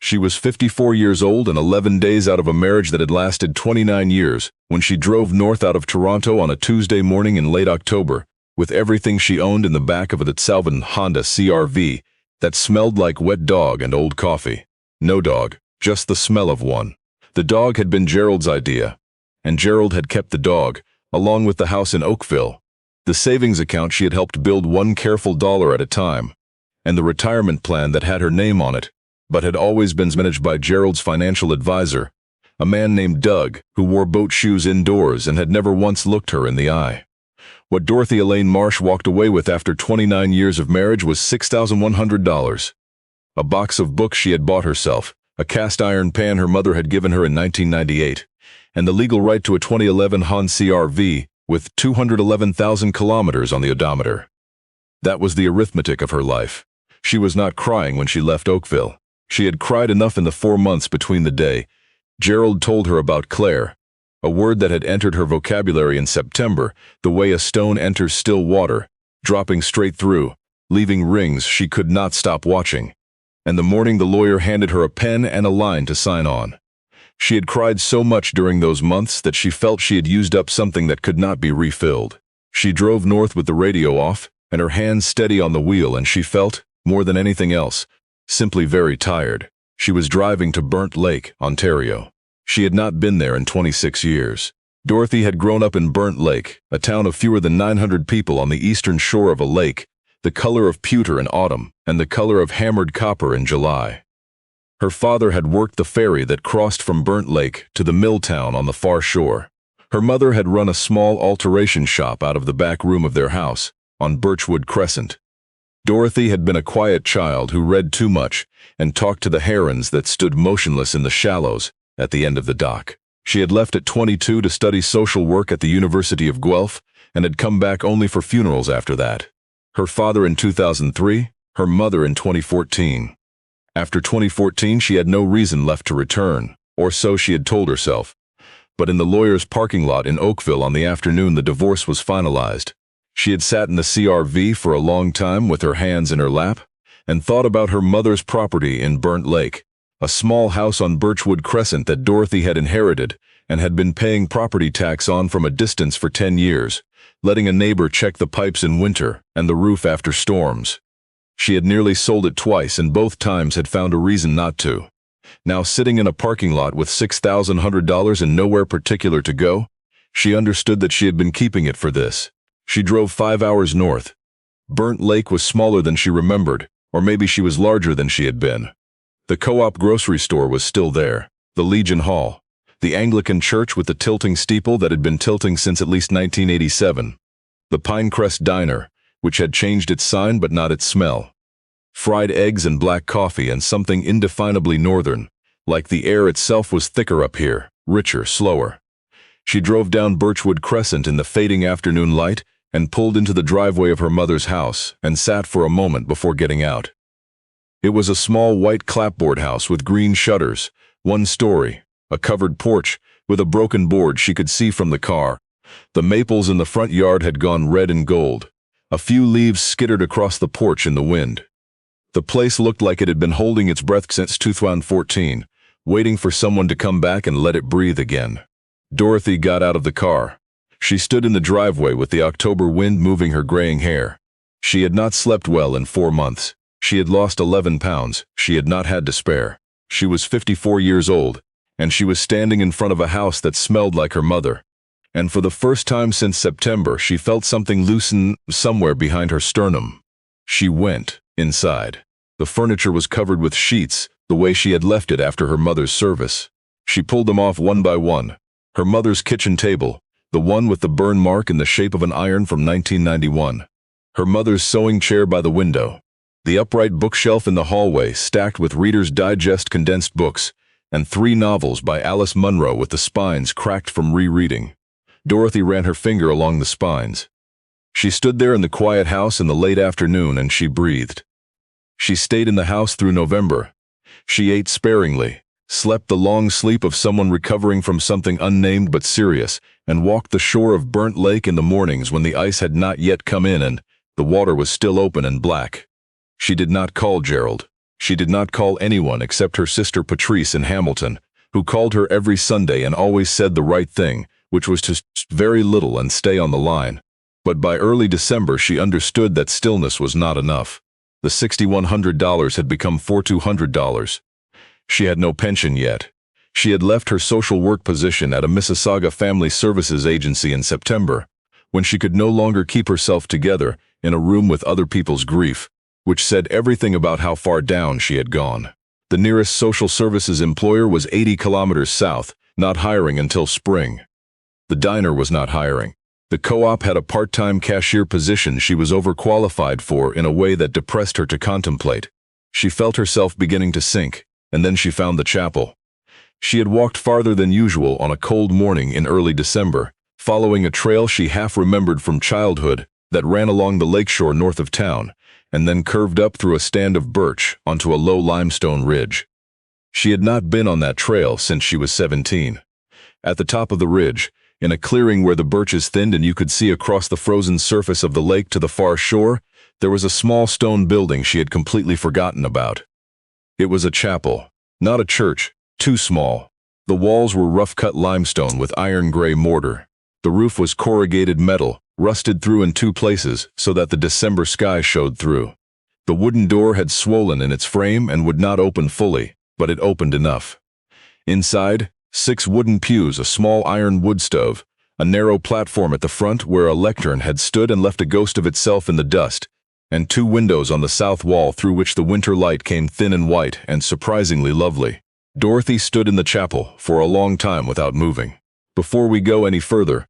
She was 54 years old and 11 days out of a marriage that had lasted 29 years when she drove north out of Toronto on a Tuesday morning in late October, with everything she owned in the back of a Salvan Honda CR-V that smelled like wet dog and old coffee. No dog, just the smell of one. The dog had been Gerald's idea, and Gerald had kept the dog, along with the house in Oakville, the savings account she had helped build one careful dollar at a time, and the retirement plan that had her name on it, but had always been managed by Gerald's financial advisor, a man named Doug, who wore boat shoes indoors and had never once looked her in the eye. What Dorothy Elaine Marsh walked away with after 29 years of marriage was $6,100. A box of books she had bought herself, a cast-iron pan her mother had given her in 1998, and the legal right to a 2011 Honda CR-V with 211,000 kilometers on the odometer. That was the arithmetic of her life. She was not crying when she left Oakville. She had cried enough in the 4 months between the day Gerald told her about Claire, a word that had entered her vocabulary in September, the way a stone enters still water, dropping straight through, leaving rings she could not stop watching. And the morning the lawyer handed her a pen and a line to sign on. She had cried so much during those months that she felt she had used up something that could not be refilled. She drove north with the radio off, and her hands steady on the wheel, and she felt, more than anything else, simply very tired. She was driving to Burnt Lake, Ontario. She had not been there in 26 years. Dorothy had grown up in Burnt Lake, a town of fewer than 900 people on the eastern shore of a lake, the color of pewter in autumn and the color of hammered copper in July. Her father had worked the ferry that crossed from Burnt Lake to the mill town on the far shore. Her mother had run a small alteration shop out of the back room of their house, on Birchwood Crescent. Dorothy had been a quiet child who read too much and talked to the herons that stood motionless in the shallows at the end of the dock. She had left at 22 to study social work at the University of Guelph and had come back only for funerals after that. Her father in 2003, her mother in 2014. After 2014, she had no reason left to return, or so she had told herself. But in the lawyer's parking lot in Oakville on the afternoon the divorce was finalized, she had sat in the CR-V for a long time with her hands in her lap and thought about her mother's property in Burnt Lake, a small house on Birchwood Crescent that Dorothy had inherited and had been paying property tax on from a distance for 10 years, letting a neighbor check the pipes in winter and the roof after storms. She had nearly sold it twice and both times had found a reason not to. Now sitting in a parking lot with $6,100 and nowhere particular to go, she understood that she had been keeping it for this. She drove 5 hours north. Burnt Lake was smaller than she remembered, or maybe she was larger than she had been. The Co-op grocery store was still there, the Legion Hall, the Anglican church with the tilting steeple that had been tilting since at least 1987, the Pinecrest Diner, which had changed its sign but not its smell, fried eggs and black coffee and something indefinably northern, like the air itself was thicker up here, richer, slower. She drove down Birchwood Crescent in the fading afternoon light and pulled into the driveway of her mother's house and sat for a moment before getting out. It was a small white clapboard house with green shutters, 1 story, a covered porch with a broken board she could see from the car. The maples in the front yard had gone red and gold. A few leaves skittered across the porch in the wind. The place looked like it had been holding its breath since 2014, waiting for someone to come back and let it breathe again. Dorothy got out of the car. She stood in the driveway with the October wind moving her graying hair. She had not slept well in 4 months. She had lost 11 pounds. She had not had to spare. She was 54 years old, and she was standing in front of a house that smelled like her mother. And for the first time since September, she felt something loosen somewhere behind her sternum. She went inside. The furniture was covered with sheets, the way she had left it after her mother's service. She pulled them off one by one. Her mother's kitchen table, the one with the burn mark in the shape of an iron from 1991. Her mother's sewing chair by the window. The upright bookshelf in the hallway stacked with Reader's Digest condensed books, and 3 novels by Alice Munro with the spines cracked from rereading. Dorothy ran her finger along the spines. She stood there in the quiet house in the late afternoon and she breathed. She stayed in the house through November. She ate sparingly, slept the long sleep of someone recovering from something unnamed but serious, and walked the shore of Burnt Lake in the mornings when the ice had not yet come in and the water was still open and black. She did not call Gerald. She did not call anyone except her sister Patrice in Hamilton, who called her every Sunday and always said the right thing, which was to very little and stay on the line. But by early December she understood that stillness was not enough. The $6,100 had become $4,200. She had no pension yet. She had left her social work position at a Mississauga Family Services Agency in September, when she could no longer keep herself together in a room with other people's grief, which said everything about how far down she had gone. The nearest social services employer was 80 kilometers south, not hiring until spring. The diner was not hiring. The co-op had a part-time cashier position she was overqualified for in a way that depressed her to contemplate. She felt herself beginning to sink, and then she found the chapel. She had walked farther than usual on a cold morning in early December, following a trail she half remembered from childhood that ran along the lakeshore north of town, and then curved up through a stand of birch onto a low limestone ridge. She had not been on that trail since she was 17. At the top of the ridge, in a clearing where the birches thinned and you could see across the frozen surface of the lake to the far shore, there was a small stone building she had completely forgotten about. It was a chapel, not a church, too small. The walls were rough-cut limestone with iron-gray mortar. The roof was corrugated metal, rusted through in 2 places so that the December sky showed through. The wooden door had swollen in its frame and would not open fully, but it opened enough. Inside, 6 wooden pews, a small iron wood stove, a narrow platform at the front where a lectern had stood and left a ghost of itself in the dust, and 2 windows on the south wall through which the winter light came thin and white and surprisingly lovely. Dorothy stood in the chapel for a long time without moving. Before we go any further,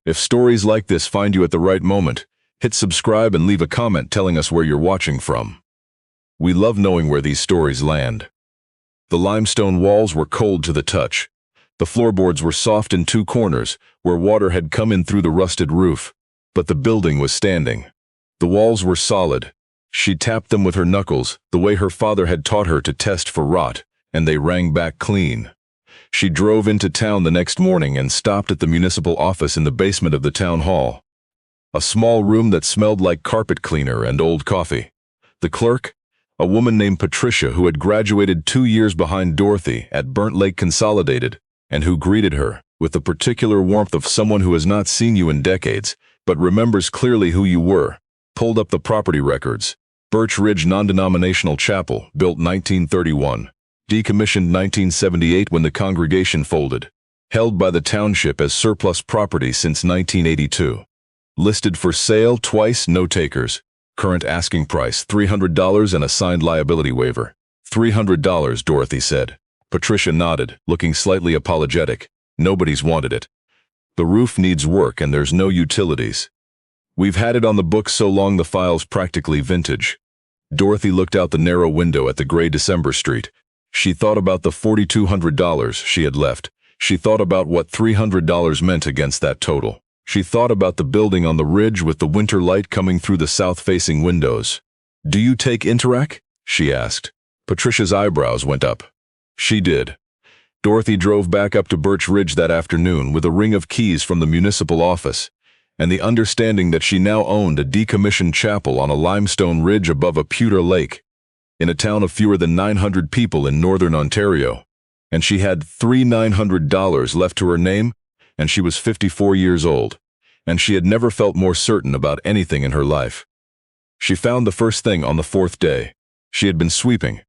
if stories like this find you at the right moment, hit subscribe and leave a comment telling us where you're watching from. We love knowing where these stories land. The limestone walls were cold to the touch. The floorboards were soft in 2 corners, where water had come in through the rusted roof, but the building was standing. The walls were solid. She tapped them with her knuckles, the way her father had taught her to test for rot, and they rang back clean. She drove into town the next morning and stopped at the municipal office in the basement of the town hall. A small room that smelled like carpet cleaner and old coffee. The clerk, a woman named Patricia who had graduated 2 years behind Dorothy at Burnt Lake Consolidated, and who greeted her with the particular warmth of someone who has not seen you in decades, but remembers clearly who you were, pulled up the property records. Birch Ridge Non-Denominational Chapel, built 1931. Decommissioned 1978 when the congregation folded. Held by the township as surplus property since 1982. Listed for sale twice, no takers. Current asking price $300 and a signed liability waiver. $300, Dorothy said. Patricia nodded, looking slightly apologetic. Nobody's wanted it. The roof needs work and there's no utilities. We've had it on the books so long the file's practically vintage. Dorothy looked out the narrow window at the gray December street. She thought about the $4,200 she had left. She thought about what $300 meant against that total. She thought about the building on the ridge with the winter light coming through the south-facing windows. "Do you take Interac?" she asked. Patricia's eyebrows went up. She did. Dorothy drove back up to Birch Ridge that afternoon with a ring of keys from the municipal office, and the understanding that she now owned a decommissioned chapel on a limestone ridge above a pewter lake, in a town of fewer than 900 people in northern Ontario, and she had $3,900 left to her name, and she was 54 years old, and she had never felt more certain about anything in her life. She found the first thing on the 4th day. She had been sweeping.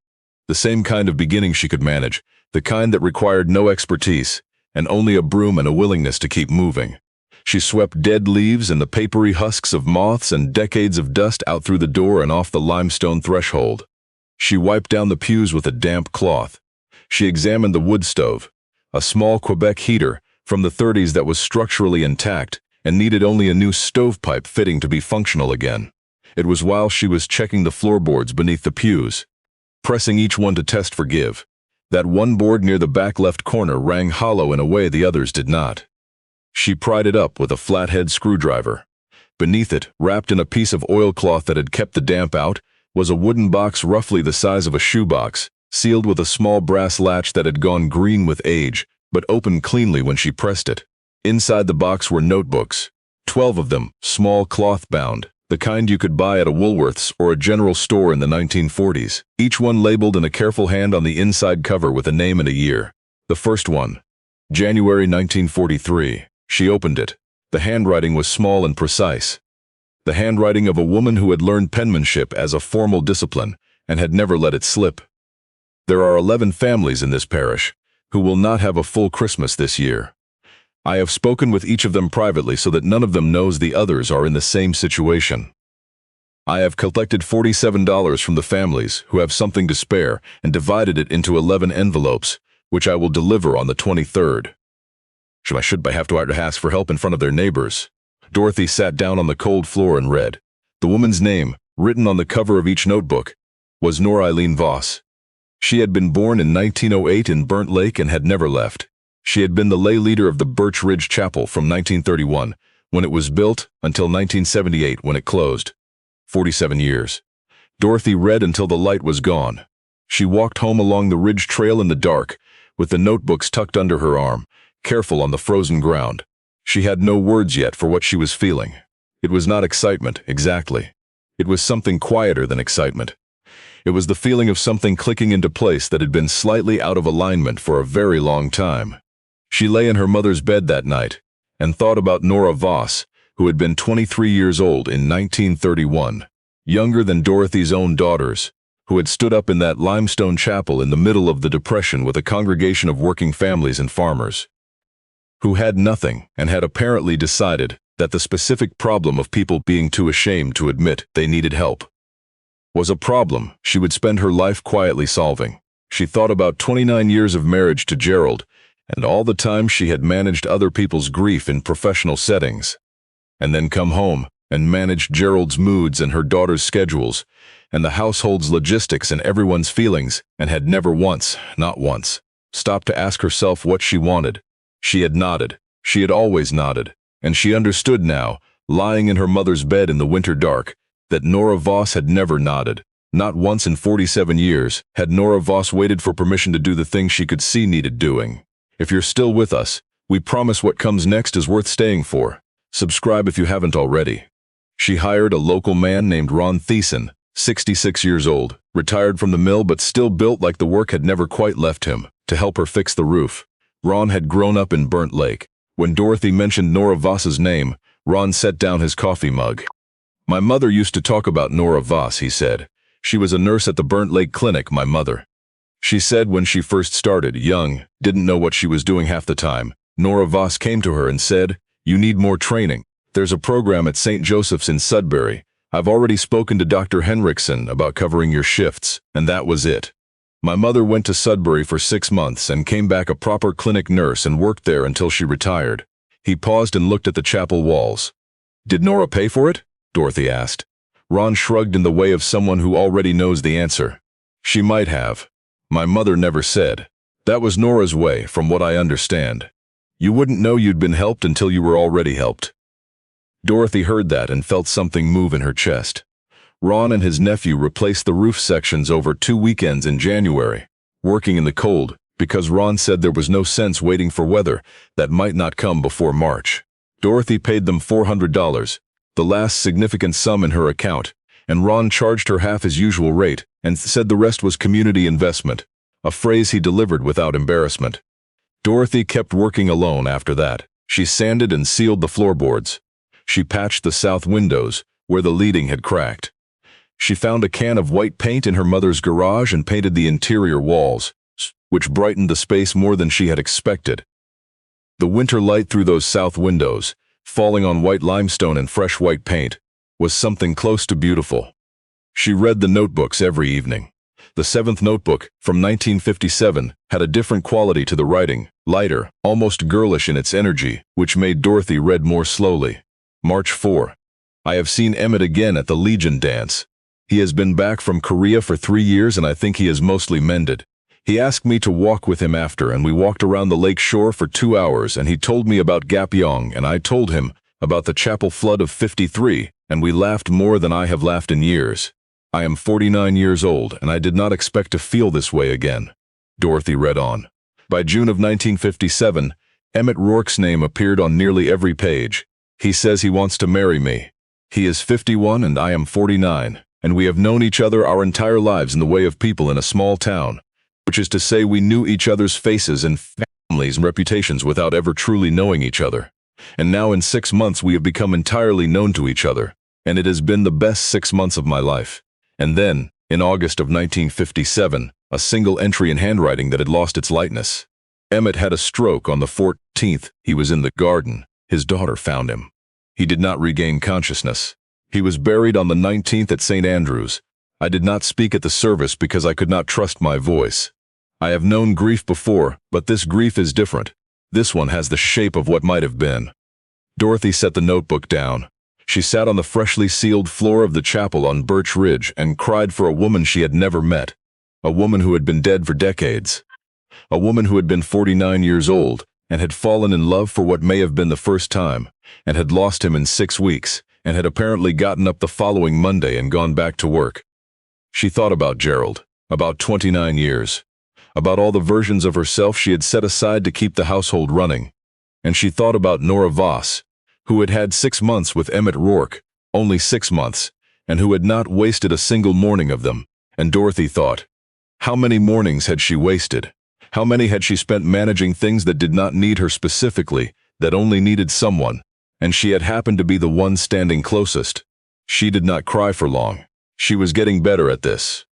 The same kind of beginning she could manage, the kind that required no expertise, and only a broom and a willingness to keep moving. She swept dead leaves and the papery husks of moths and decades of dust out through the door and off the limestone threshold. She wiped down the pews with a damp cloth. She examined the wood stove, a small Quebec heater from the 30s that was structurally intact and needed only a new stovepipe fitting to be functional again. It was while she was checking the floorboards beneath the pews, pressing each one to test for give, that one board near the back left corner rang hollow in a way the others did not. She pried it up with a flathead screwdriver. Beneath it, wrapped in a piece of oilcloth that had kept the damp out, was a wooden box roughly the size of a shoebox, sealed with a small brass latch that had gone green with age, but opened cleanly when she pressed it. Inside the box were notebooks, 12 of them, small cloth-bound, the kind you could buy at a Woolworths or a general store in the 1940s, each one labeled in a careful hand on the inside cover with a name and a year. The first one, January 1943. She opened it. The handwriting was small and precise. The handwriting of a woman who had learned penmanship as a formal discipline and had never let it slip. There are 11 families in this parish who will not have a full Christmas this year. I have spoken with each of them privately so that none of them knows the others are in the same situation. I have collected $47 from the families who have something to spare and divided it into 11 envelopes, which I will deliver on the 23rd. Should I have to ask for help in front of their neighbors? Dorothy sat down on the cold floor and read. The woman's name, written on the cover of each notebook, was Nora Eileen Voss. She had been born in 1908 in Burnt Lake and had never left. She had been the lay leader of the Birch Ridge Chapel from 1931, when it was built, until 1978 when it closed. 47 years. Dorothy read until the light was gone. She walked home along the ridge trail in the dark, with the notebooks tucked under her arm, careful on the frozen ground. She had no words yet for what she was feeling. It was not excitement, exactly. It was something quieter than excitement. It was the feeling of something clicking into place that had been slightly out of alignment for a very long time. She lay in her mother's bed that night and thought about Nora Voss, who had been 23 years old in 1931, younger than Dorothy's own daughters, who had stood up in that limestone chapel in the middle of the Depression with a congregation of working families and farmers, who had nothing and had apparently decided that the specific problem of people being too ashamed to admit they needed help was a problem she would spend her life quietly solving. She thought about 29 years of marriage to Gerald and all the time she had managed other people's grief in professional settings, and then come home and managed Gerald's moods and her daughter's schedules and the household's logistics and everyone's feelings, and had never once, not once, stopped to ask herself what she wanted. She had nodded. She had always nodded, and she understood now, lying in her mother's bed in the winter dark, that Nora Voss had never nodded. Not once in 47 years had Nora Voss waited for permission to do the thing she could see needed doing. If you're still with us, we promise what comes next is worth staying for. Subscribe if you haven't already. She hired a local man named Ron Thiessen, 66 years old, retired from the mill but still built like the work had never quite left him, to help her fix the roof. Ron had grown up in Burnt Lake. When Dorothy mentioned Nora Voss's name, Ron set down his coffee mug. My mother used to talk about Nora Voss, he said. She was a nurse at the Burnt Lake Clinic, my mother. She said when she first started, young, didn't know what she was doing half the time, Nora Voss came to her and said, "You need more training. There's a program at St. Joseph's in Sudbury. I've already spoken to Dr. Henriksen about covering your shifts," and that was it. My mother went to Sudbury for 6 months and came back a proper clinic nurse and worked there until she retired. He paused and looked at the chapel walls. "Did Nora pay for it?" Dorothy asked. Ron shrugged in the way of someone who already knows the answer. "She might have. My mother never said. That was Nora's way, from what I understand. You wouldn't know you'd been helped until you were already helped." Dorothy heard that and felt something move in her chest. Ron and his nephew replaced the roof sections over 2 weekends in January, working in the cold, because Ron said there was no sense waiting for weather that might not come before March. Dorothy paid them $400, the last significant sum in her account, and Ron charged her half his usual rate and said the rest was community investment, a phrase he delivered without embarrassment. Dorothy kept working alone after that. She sanded and sealed the floorboards. She patched the south windows, where the leading had cracked. She found a can of white paint in her mother's garage and painted the interior walls, which brightened the space more than she had expected. The winter light through those south windows, falling on white limestone and fresh white paint, was something close to beautiful. She read the notebooks every evening. The 7th notebook, from 1957, had a different quality to the writing, lighter, almost girlish in its energy, which made Dorothy read more slowly. March 4. I have seen Emmett again at the Legion dance. He has been back from Korea for 3 years and I think he is mostly mended. He asked me to walk with him after and we walked around the lake shore for 2 hours and he told me about Gapyeong and I told him about the chapel flood of '53 and we laughed more than I have laughed in years. I am 49 years old and I did not expect to feel this way again. Dorothy read on. By June of 1957, Emmett Rourke's name appeared on nearly every page. He says he wants to marry me. He is 51 and I am 49, and we have known each other our entire lives in the way of people in a small town, which is to say we knew each other's faces and families and reputations without ever truly knowing each other. And now in 6 months we have become entirely known to each other, and it has been the best 6 months of my life. And then, in August of 1957, a single entry in handwriting that had lost its lightness. Emmett had a stroke on the 14th. He was in the garden. His daughter found him. He did not regain consciousness. He was buried on the 19th at St. Andrew's. I did not speak at the service because I could not trust my voice. I have known grief before, but this grief is different. This one has the shape of what might have been. Dorothy set the notebook down. She sat on the freshly sealed floor of the chapel on Birch Ridge and cried for a woman she had never met. A woman who had been dead for decades. A woman who had been 49 years old and had fallen in love for what may have been the first time, and had lost him in 6 weeks, and had apparently gotten up the following Monday and gone back to work. She thought about Gerald, about 29 years, about all the versions of herself she had set aside to keep the household running, and she thought about Nora Voss, who had had 6 months with Emmett Rourke, only 6 months, and who had not wasted a single morning of them. And Dorothy thought, how many mornings had she wasted? How many had she spent managing things that did not need her specifically, that only needed someone, and she had happened to be the one standing closest? She did not cry for long. She was getting better at this.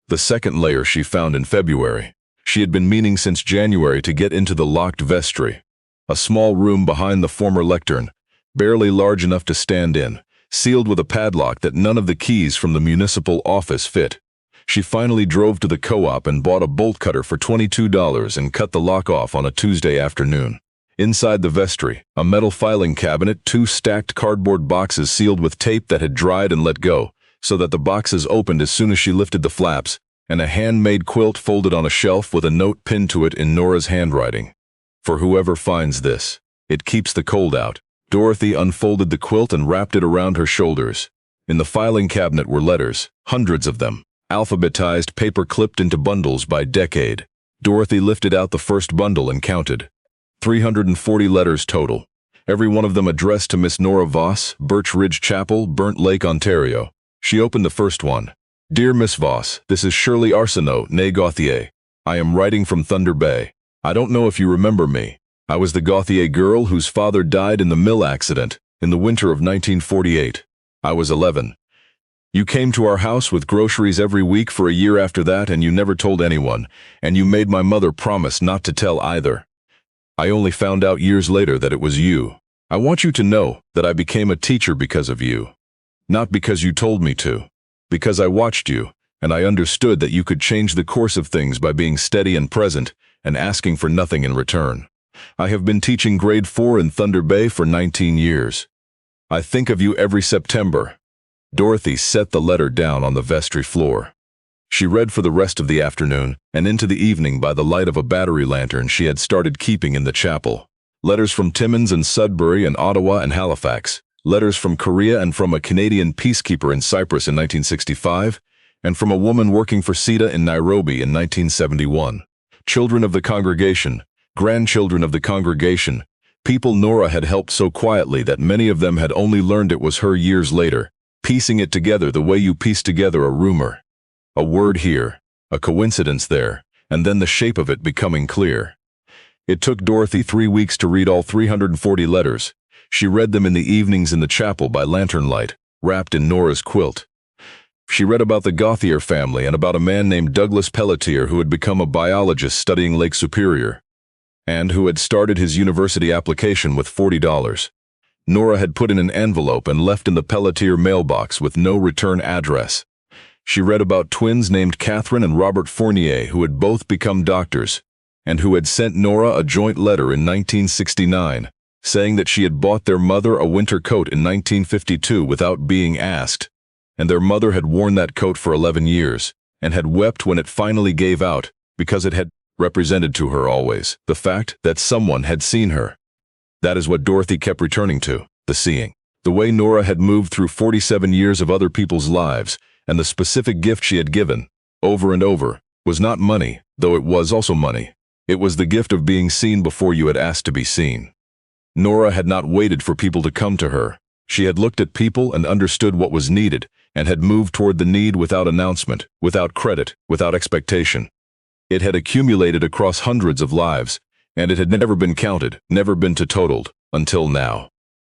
The second layer she found in February. She had been meaning since January to get into the locked vestry, a small room behind the former lectern, barely large enough to stand in, sealed with a padlock that none of the keys from the municipal office fit. She finally drove to the co-op and bought a bolt cutter for $22 and cut the lock off on a Tuesday afternoon. Inside the vestry, a metal filing cabinet, 2 stacked cardboard boxes sealed with tape that had dried and let go, so that the boxes opened as soon as she lifted the flaps, and a handmade quilt folded on a shelf with a note pinned to it in Nora's handwriting. For whoever finds this, it keeps the cold out. Dorothy unfolded the quilt and wrapped it around her shoulders. In the filing cabinet were letters, hundreds of them, alphabetized, paper clipped into bundles by decade. Dorothy lifted out the first bundle and counted. 340 letters total, every one of them addressed to Miss Nora Voss, Birch Ridge Chapel, Burnt Lake, Ontario. She opened the first one. Dear Miss Voss, this is Shirley Arsenault, née Gauthier. I am writing from Thunder Bay. I don't know if you remember me. I was the Gauthier girl whose father died in the mill accident in the winter of 1948. I was 11. You came to our house with groceries every week for a year after that, and you never told anyone, and you made my mother promise not to tell either. I only found out years later that it was you. I want you to know that I became a teacher because of you. Not because you told me to. Because I watched you, and I understood that you could change the course of things by being steady and present, and asking for nothing in return. I have been teaching grade 4 in Thunder Bay for 19 years. I think of you every September. Dorothy set the letter down on the vestry floor. She read for the rest of the afternoon, and into the evening by the light of a battery lantern she had started keeping in the chapel. Letters from Timmins and Sudbury and Ottawa and Halifax. Letters from Korea and from a Canadian peacekeeper in Cyprus in 1965, and from a woman working for CETA in Nairobi in 1971. Children of the congregation, grandchildren of the congregation, people Nora had helped so quietly that many of them had only learned it was her years later, piecing it together the way you piece together a rumor. A word here, a coincidence there, and then the shape of it becoming clear. It took Dorothy 3 weeks to read all 340 letters. She read them in the evenings in the chapel by lantern light, wrapped in Nora's quilt. She read about the Gauthier family and about a man named Douglas Pelletier who had become a biologist studying Lake Superior, and who had started his university application with $40. Nora had put in an envelope and left in the Pelletier mailbox with no return address. She read about twins named Catherine and Robert Fournier who had both become doctors, and who had sent Nora a joint letter in 1969, saying that she had bought their mother a winter coat in 1952 without being asked, and their mother had worn that coat for 11 years, and had wept when it finally gave out, because it had represented to her always the fact that someone had seen her. That is what Dorothy kept returning to, the seeing. The way Nora had moved through 47 years of other people's lives, and the specific gift she had given, over and over, was not money, though it was also money. It was the gift of being seen before you had asked to be seen. Nora had not waited for people to come to her. She had looked at people and understood what was needed, and had moved toward the need without announcement, without credit, without expectation. It had accumulated across hundreds of lives, and it had never been counted, never been totaled, until now.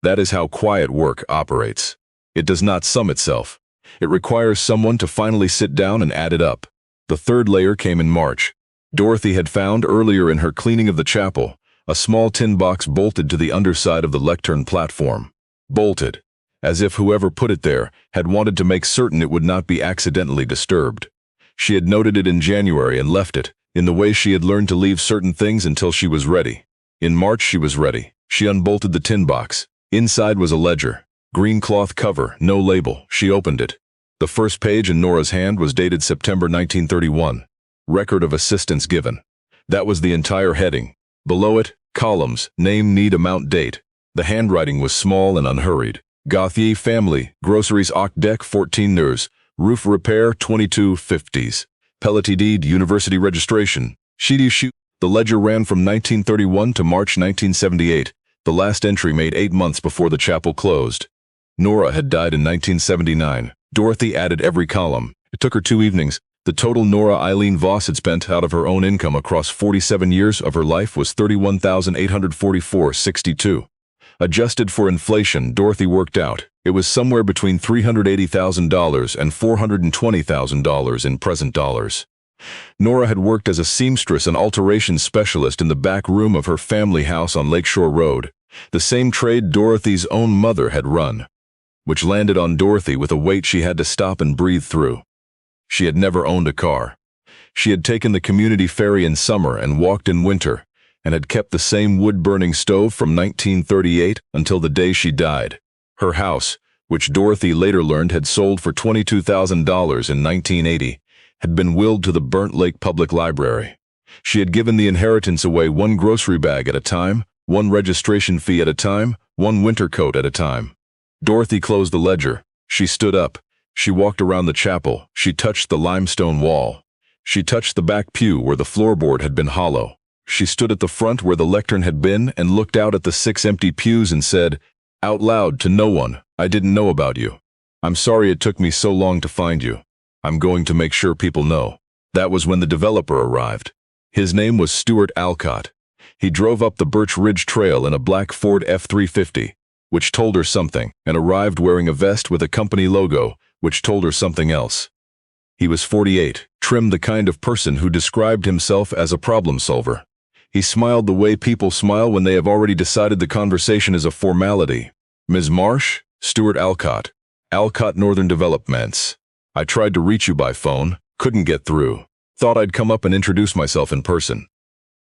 That is how quiet work operates. It does not sum itself. It requires someone to finally sit down and add it up. The third layer came in March. Dorothy had found earlier in her cleaning of the chapel a small tin box bolted to the underside of the lectern platform. Bolted, as if whoever put it there had wanted to make certain it would not be accidentally disturbed. She had noted it in January and left it, in the way she had learned to leave certain things until she was ready. In March she was ready. She unbolted the tin box. Inside was a ledger. Green cloth cover, no label. She opened it. The first page in Nora's hand was dated September 1931. Record of assistance given. That was the entire heading. Below it, columns, name, need, amount, date. The handwriting was small and unhurried. Gauthier family, groceries Deck 14 Nurs, roof repair 2250s. Pelletier deed, university registration. Sheedy. The ledger ran from 1931 to March 1978, the last entry made 8 months before the chapel closed. Nora had died in 1979. Dorothy added every column. It took her 2 evenings. The total Nora Eileen Voss had spent out of her own income across 47 years of her life was $31,844.62. Adjusted for inflation, Dorothy worked out, it was somewhere between $380,000 and $420,000 in present dollars. Nora had worked as a seamstress and alteration specialist in the back room of her family house on Lakeshore Road, the same trade Dorothy's own mother had run, which landed on Dorothy with a weight she had to stop and breathe through. She had never owned a car. She had taken the community ferry in summer and walked in winter, and had kept the same wood-burning stove from 1938 until the day she died. Her house, which Dorothy later learned had sold for $22,000 in 1980, had been willed to the Burnt Lake Public Library. She had given the inheritance away one grocery bag at a time, one registration fee at a time, one winter coat at a time. Dorothy closed the ledger. She stood up. She walked around the chapel. She touched the limestone wall. She touched the back pew where the floorboard had been hollow. She stood at the front where the lectern had been and looked out at the 6 empty pews and said, out loud to no one, I didn't know about you. I'm sorry it took me so long to find you. I'm going to make sure people know. That was when the developer arrived. His name was Stuart Alcott. He drove up the Birch Ridge Trail in a black Ford F-350, which told her something, and arrived wearing a vest with a company logo, which told her something else. He was 48, trim, the kind of person who described himself as a problem solver. He smiled the way people smile when they have already decided the conversation is a formality. Ms. Marsh? Stuart Alcott. Alcott Northern Developments. I tried to reach you by phone, couldn't get through. Thought I'd come up and introduce myself in person.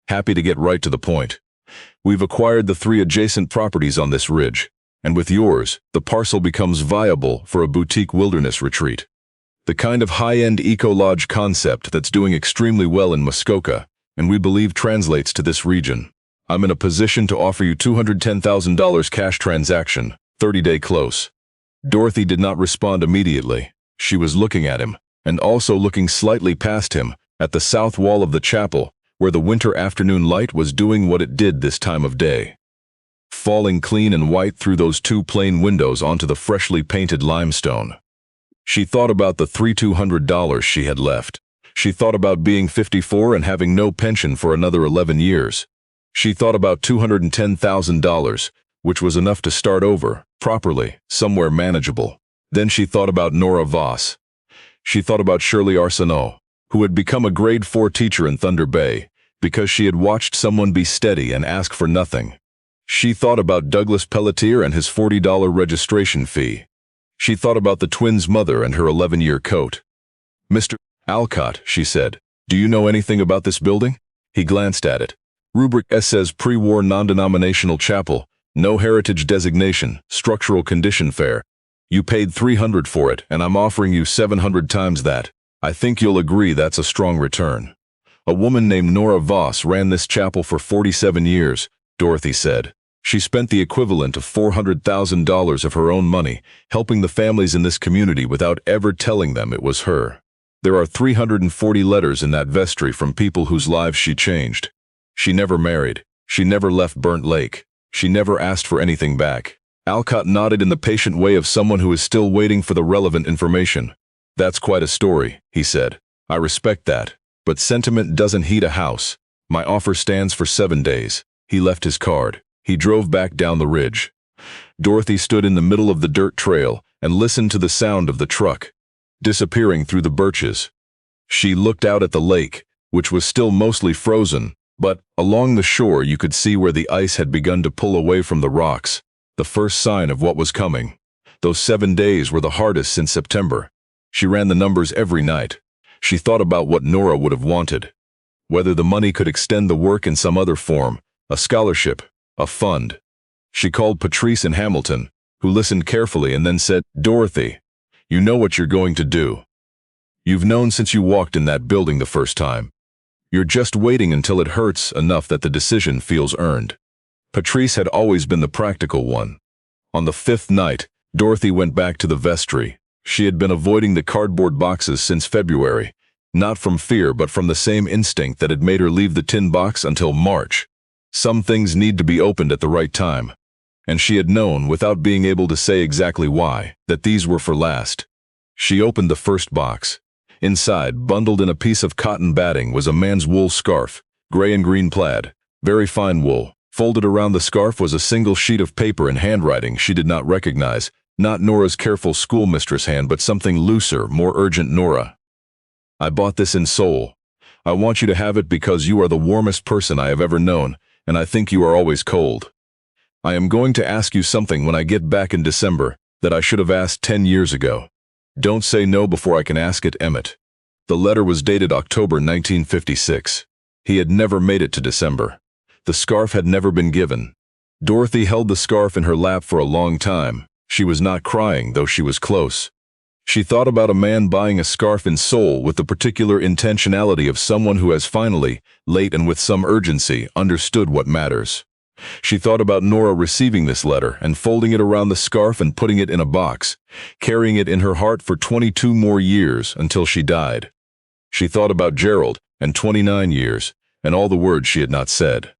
Happy to get right to the point. We've acquired the 3 adjacent properties on this ridge, and with yours, the parcel becomes viable for a boutique wilderness retreat. The kind of high-end eco-lodge concept that's doing extremely well in Muskoka, and we believe translates to this region. I'm in a position to offer you $210,000 cash transaction, 30-day close. Dorothy did not respond immediately. She was looking at him, and also looking slightly past him, at the south wall of the chapel, where the winter afternoon light was doing what it did this time of day, falling clean and white through those 2 plain windows onto the freshly painted limestone. She thought about the $3,200 she had left. She thought about being 54 and having no pension for another 11 years. She thought about $210,000, which was enough to start over, properly, somewhere manageable. Then she thought about Nora Voss. She thought about Shirley Arsenault, who had become a grade 4 teacher in Thunder Bay, because she had watched someone be steady and ask for nothing. She thought about Douglas Pelletier and his $40 registration fee. She thought about the twins' mother and her 11-year coat. Mr. Alcott, she said, do you know anything about this building? He glanced at it. Rubric S says pre-war non-denominational chapel, no heritage designation, structural condition fair. You paid $300 for it, and I'm offering you 700 times that. I think you'll agree that's a strong return. A woman named Nora Voss ran this chapel for 47 years, Dorothy said. She spent the equivalent of $400,000 of her own money, helping the families in this community without ever telling them it was her. There are 340 letters in that vestry from people whose lives she changed. She never married. She never left Burnt Lake. She never asked for anything back. Alcott nodded in the patient way of someone who is still waiting for the relevant information. "That's quite a story," he said. "I respect that. But sentiment doesn't heat a house. My offer stands for 7 days." He left his card. He drove back down the ridge. Dorothy stood in the middle of the dirt trail and listened to the sound of the truck disappearing through the birches. She looked out at the lake, which was still mostly frozen, but along the shore you could see where the ice had begun to pull away from the rocks, the first sign of what was coming. Those 7 days were the hardest since September. She ran the numbers every night. She thought about what Nora would have wanted. Whether the money could extend the work in some other form, a scholarship, a fund. She called Patrice in Hamilton, who listened carefully and then said, "Dorothy, you know what you're going to do. You've known since you walked in that building the first time. You're just waiting until it hurts enough that the decision feels earned." Patrice had always been the practical one. On the 5th night, Dorothy went back to the vestry. She had been avoiding the cardboard boxes since February, not from fear but from the same instinct that had made her leave the tin box until March. Some things need to be opened at the right time, and she had known, without being able to say exactly why, that these were for last. She opened the first box. Inside, bundled in a piece of cotton batting, was a man's wool scarf, gray and green plaid, very fine wool. Folded around the scarf was a single sheet of paper in handwriting she did not recognize, not Nora's careful schoolmistress hand, but something looser, more urgent. "Nora, I bought this in Seoul. I want you to have it because you are the warmest person I have ever known, and I think you are always cold. I am going to ask you something when I get back in December that I should have asked 10 years ago. Don't say no before I can ask it, Emmett." The letter was dated October 1956. He had never made it to December. The scarf had never been given. Dorothy held the scarf in her lap for a long time. She was not crying, though she was close. She thought about a man buying a scarf in Seoul with the particular intentionality of someone who has finally, late and with some urgency, understood what matters. She thought about Nora receiving this letter and folding it around the scarf and putting it in a box, carrying it in her heart for 22 more years until she died. She thought about Gerald and 29 years, and all the words she had not said.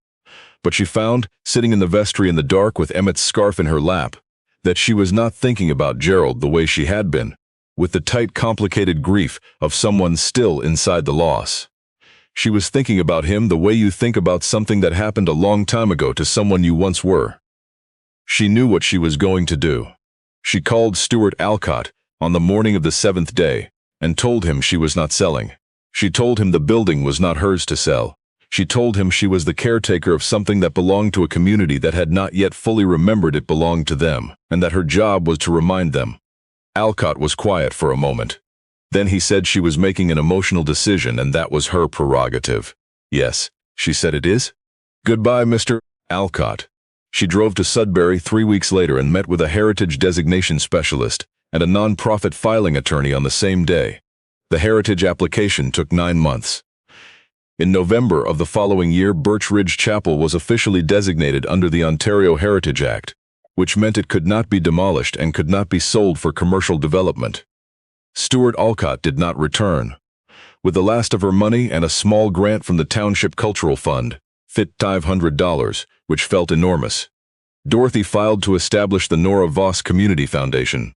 But she found, sitting in the vestry in the dark with Emmett's scarf in her lap, that she was not thinking about Gerald the way she had been, with the tight, complicated grief of someone still inside the loss. She was thinking about him the way you think about something that happened a long time ago to someone you once were. She knew what she was going to do. She called Stuart Alcott on the morning of the 7th day and told him she was not selling. She told him the building was not hers to sell. She told him she was the caretaker of something that belonged to a community that had not yet fully remembered it belonged to them, and that her job was to remind them. Alcott was quiet for a moment. Then he said she was making an emotional decision and that was her prerogative. "Yes," she said, "it is. Goodbye, Mr. Alcott." She drove to Sudbury 3 weeks later and met with a heritage designation specialist and a non-profit filing attorney on the same day. The heritage application took 9 months. In November of the following year, Birch Ridge Chapel was officially designated under the Ontario Heritage Act, which meant it could not be demolished and could not be sold for commercial development. Stuart Alcott did not return. With the last of her money and a small grant from the Township Cultural Fund, fit $500, which felt enormous, Dorothy filed to establish the Nora Voss Community Foundation.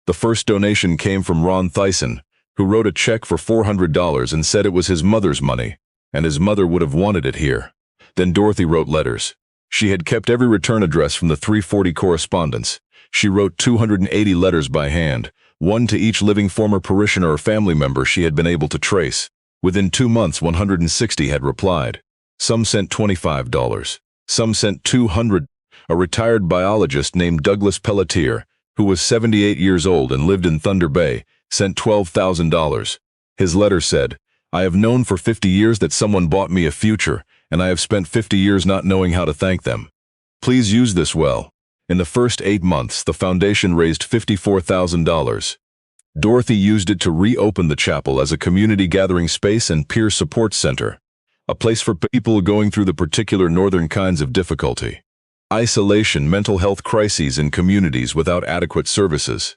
The first donation came from Ron Thyssen, who wrote a check for $400 and said it was his mother's money, and his mother would have wanted it here. Then Dorothy wrote letters. She had kept every return address from the 340 correspondence. She wrote 280 letters by hand, one to each living former parishioner or family member she had been able to trace. Within 2 months, 160 had replied. Some sent $25. Some sent $200. A retired biologist named Douglas Pelletier, who was 78 years old and lived in Thunder Bay, sent $12,000. His letter said, "I have known for 50 years that someone bought me a future, and I have spent 50 years not knowing how to thank them. Please use this well." In the first 8 months, the foundation raised $54,000. Dorothy used it to reopen the chapel as a community gathering space and peer support center, a place for people going through the particular northern kinds of difficulty. Isolation, mental health crises in communities without adequate services.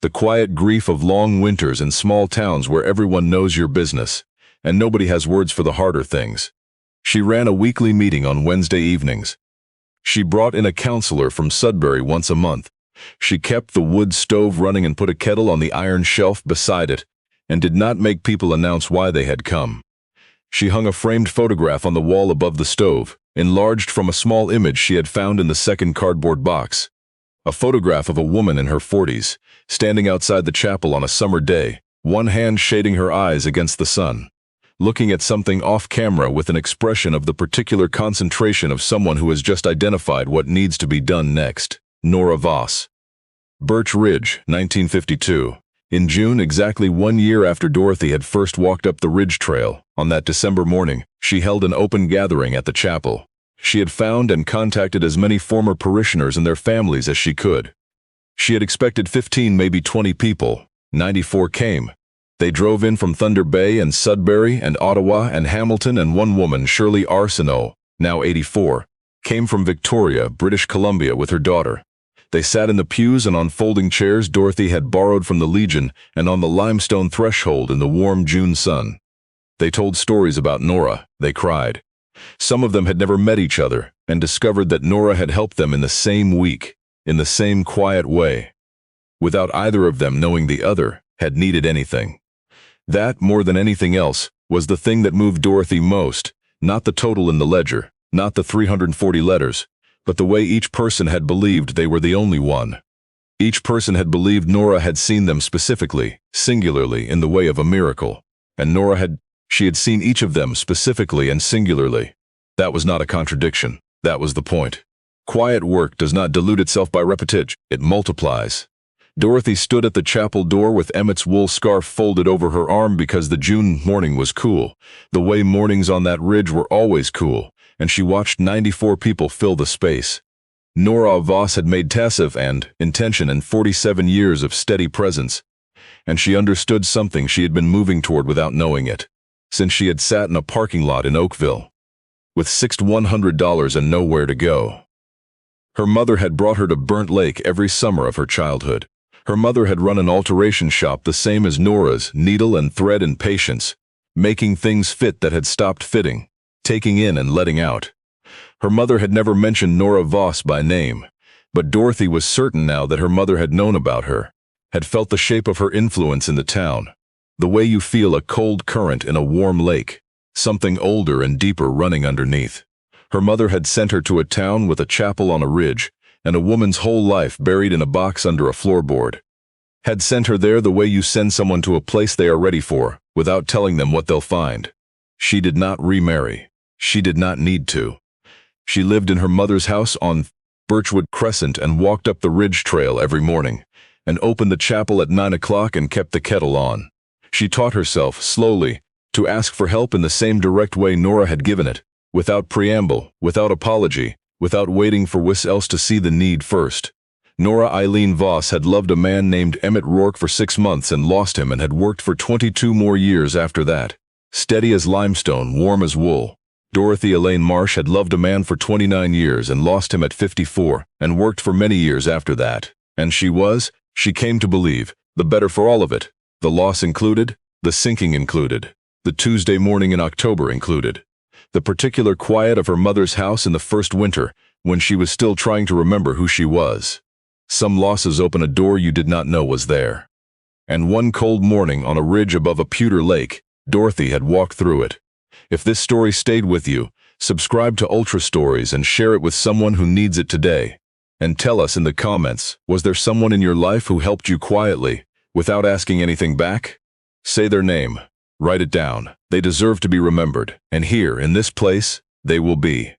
The quiet grief of long winters in small towns where everyone knows your business, and nobody has words for the harder things. She ran a weekly meeting on Wednesday evenings. She brought in a counselor from Sudbury once a month. She kept the wood stove running and put a kettle on the iron shelf beside it, and did not make people announce why they had come. She hung a framed photograph on the wall above the stove, enlarged from a small image she had found in the second cardboard box. A photograph of a woman in her 40s, standing outside the chapel on a summer day, one hand shading her eyes against the sun, looking at something off-camera with an expression of the particular concentration of someone who has just identified what needs to be done next. Nora Voss. Birch Ridge, 1952. In June, exactly 1 year after Dorothy had first walked up the ridge trail, on that December morning, she held an open gathering at the chapel. She had found and contacted as many former parishioners and their families as she could. She had expected 15, maybe 20 people. 94 came. They drove in from Thunder Bay and Sudbury and Ottawa and Hamilton, and one woman, Shirley Arsenault, now 84, came from Victoria, British Columbia with her daughter. They sat in the pews and on folding chairs Dorothy had borrowed from the Legion and on the limestone threshold in the warm June sun. They told stories about Nora. They cried. Some of them had never met each other and discovered that Nora had helped them in the same week, in the same quiet way, without either of them knowing the other had needed anything. That, more than anything else, was the thing that moved Dorothy most, not the total in the ledger, not the 340 letters, but the way each person had believed they were the only one. Each person had believed Nora had seen them specifically, singularly, in the way of a miracle, and she had seen each of them specifically and singularly. That was not a contradiction. That was the point. Quiet work does not dilute itself by repetition. It multiplies. Dorothy stood at the chapel door with Emmett's wool scarf folded over her arm because the June morning was cool, the way mornings on that ridge were always cool, and she watched 94 people fill the space. Nora Voss had made passive and intention and 47 years of steady presence, and she understood something she had been moving toward without knowing it, since she had sat in a parking lot in Oakville, with $100 and nowhere to go. Her mother had brought her to Burnt Lake every summer of her childhood. Her mother had run an alteration shop the same as Nora's, needle and thread and patience, making things fit that had stopped fitting, taking in and letting out. Her mother had never mentioned Nora Voss by name, but Dorothy was certain now that her mother had known about her, had felt the shape of her influence in the town, the way you feel a cold current in a warm lake, something older and deeper running underneath. Her mother had sent her to a town with a chapel on a ridge, and a woman's whole life buried in a box under a floorboard. Had sent her there the way you send someone to a place they are ready for, without telling them what they'll find. She did not remarry. She did not need to. She lived in her mother's house on Birchwood Crescent and walked up the ridge trail every morning, and opened the chapel at 9 o'clock and kept the kettle on. She taught herself, slowly, to ask for help in the same direct way Nora had given it, without preamble, without apology, without waiting for else to see the need first. Nora Eileen Voss had loved a man named Emmett Rourke for 6 months and lost him, and had worked for 22 more years after that. Steady as limestone, warm as wool. Dorothy Elaine Marsh had loved a man for 29 years and lost him at 54, and worked for many years after that. And she came to believe, the better for all of it. The loss included, the sinking included, the Tuesday morning in October included, the particular quiet of her mother's house in the first winter, when she was still trying to remember who she was. Some losses open a door you did not know was there. And one cold morning on a ridge above a pewter lake, Dorothy had walked through it. If this story stayed with you, subscribe to Ultra Stories and share it with someone who needs it today. And tell us in the comments, was there someone in your life who helped you quietly, without asking anything back? Say their name. Write it down. They deserve to be remembered, and here, in this place, they will be.